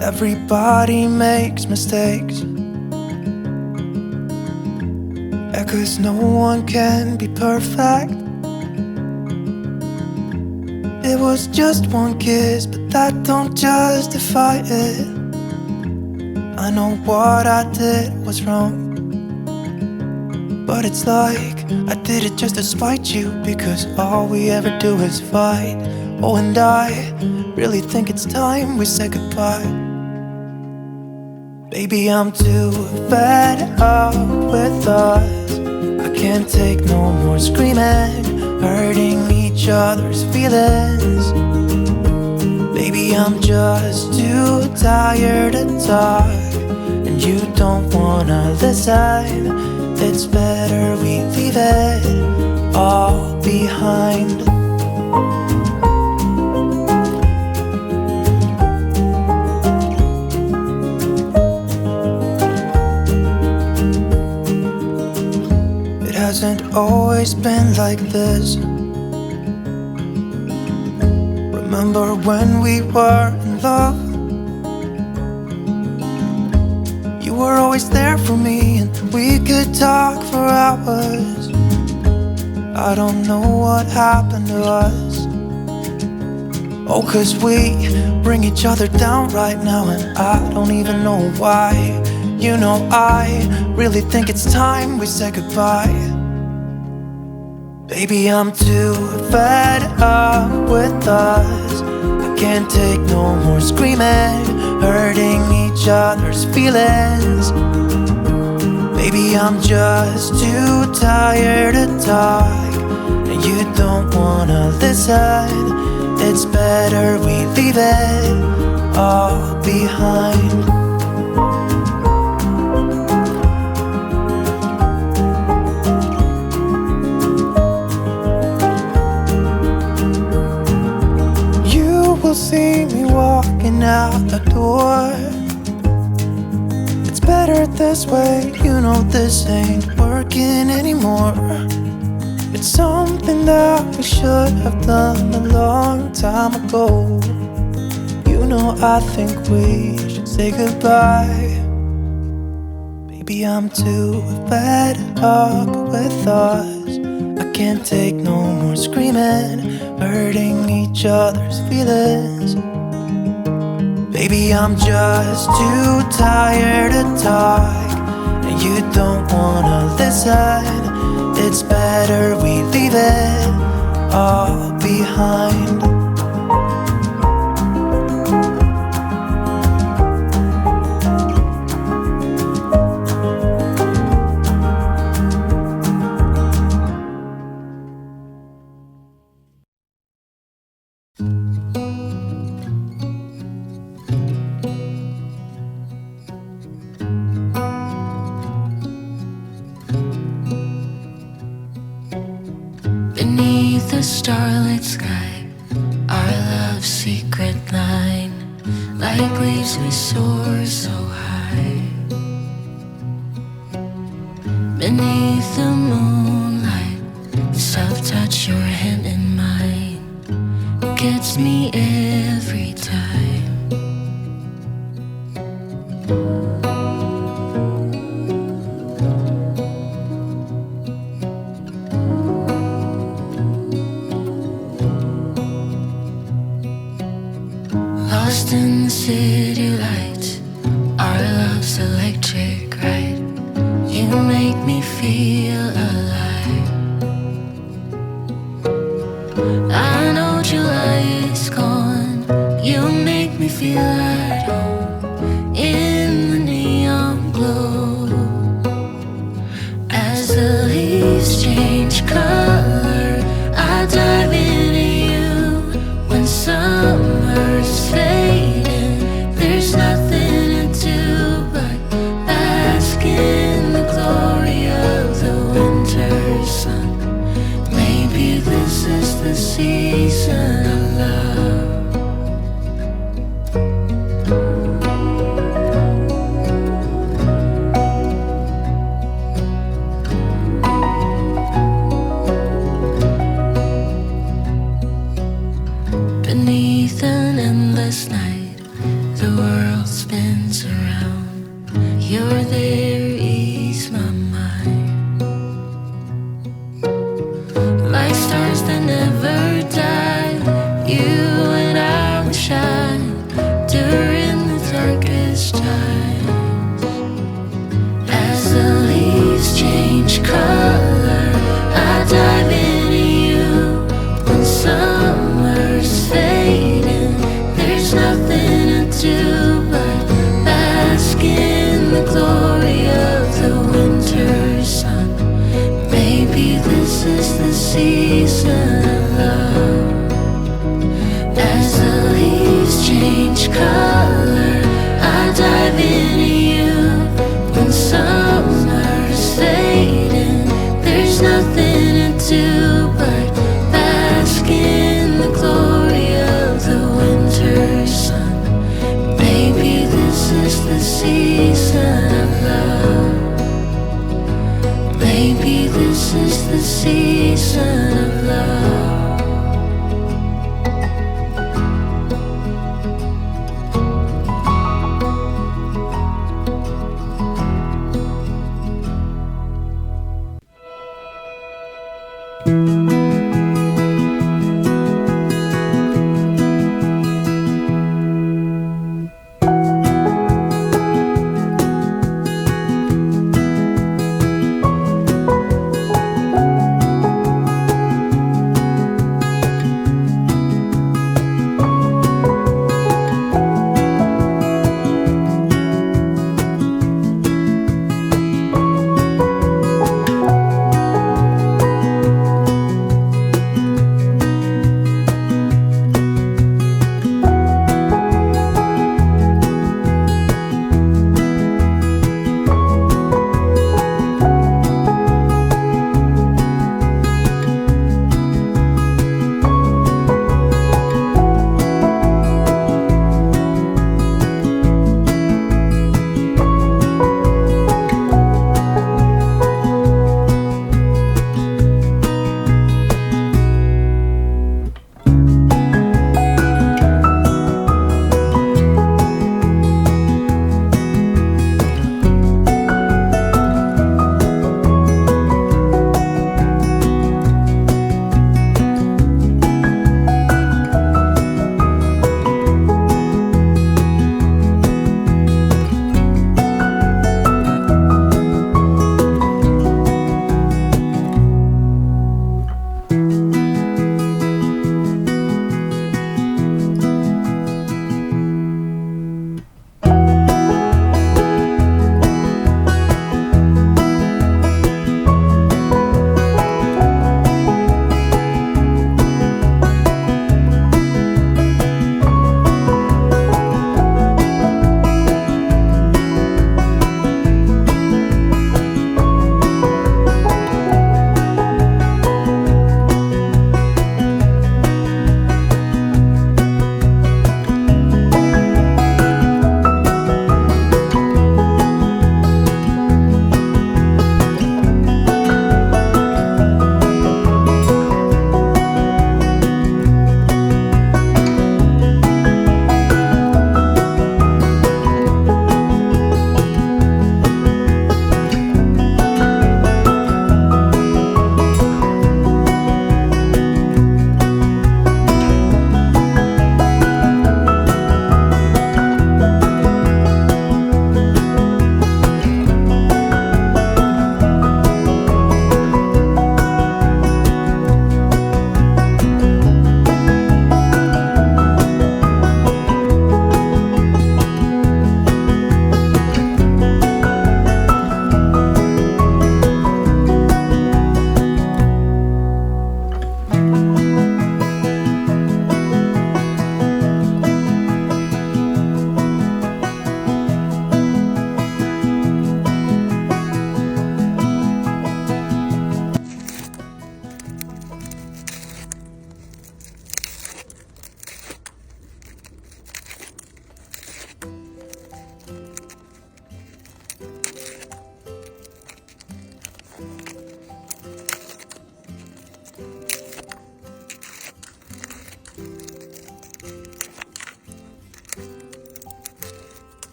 Everybody makes mistakes, yeah, 'cause no one can be perfect. It was just one kiss, but that don't justify it. I know what I did was wrong, but it's like I did it just to spite you, because all we ever do is fight. Oh, and I really think it's time we say goodbye. Baby, I'm too fed up with us. I can't take no more screaming, hurting each other's feelings. Baby, I'm just too tired to talk, and you don't wanna listen. It's better we leave it all behind. It hasn't always been like this. Remember when we were in love? You were always there for me, and we could talk for hours. I don't know what happened to us. Oh, 'cause we bring each other down right now, and I don't even know why. You know, I really think it's time we say goodbye. Baby, I'm too fed up with us. I can't take no more screaming, hurting each other's feelings. Baby, I'm just too tired to talk, and you don't wanna listen. It's better we leave it all behind. See me walking out the door. It's better this way, you know this ain't working anymore. It's something that we should have done a long time ago. You know, I think we should say goodbye. Baby, I'm too fed up with us. I can't take no more screaming, hurting each other's feelings. Baby, I'm just too tired to talk, and you don't wanna listen. It's better we leave it all behind. Beneath the starlit sky, our love's secret line, like leaves we soar so high. Beneath the moonlight, soft touch your hand in mine gets me every time. Lost in the city lights, our love's electric ride. You make me feel alive. I know July is gone. You make me feel at home in the neon glow. As the leaves change color, I dive into you. When summer's fading, there's nothing to do but bask in the glory of the winter sun. Maybe this is the season of love. Beneath an endless night, the world world spins around. You're there, ease my mind. Like stars that never die, you and I will shine during the darkest times. As the leaves change color, I dive into you. When summer's fading, there's nothing to do but bask in the glory of the winter sun. Maybe this is the season of love. As the leaves change color, I dive into you. When summer's fading, there's nothing to do but bask in the glory of the winter sun. Maybe this is the season of love. Maybe this is the season of love.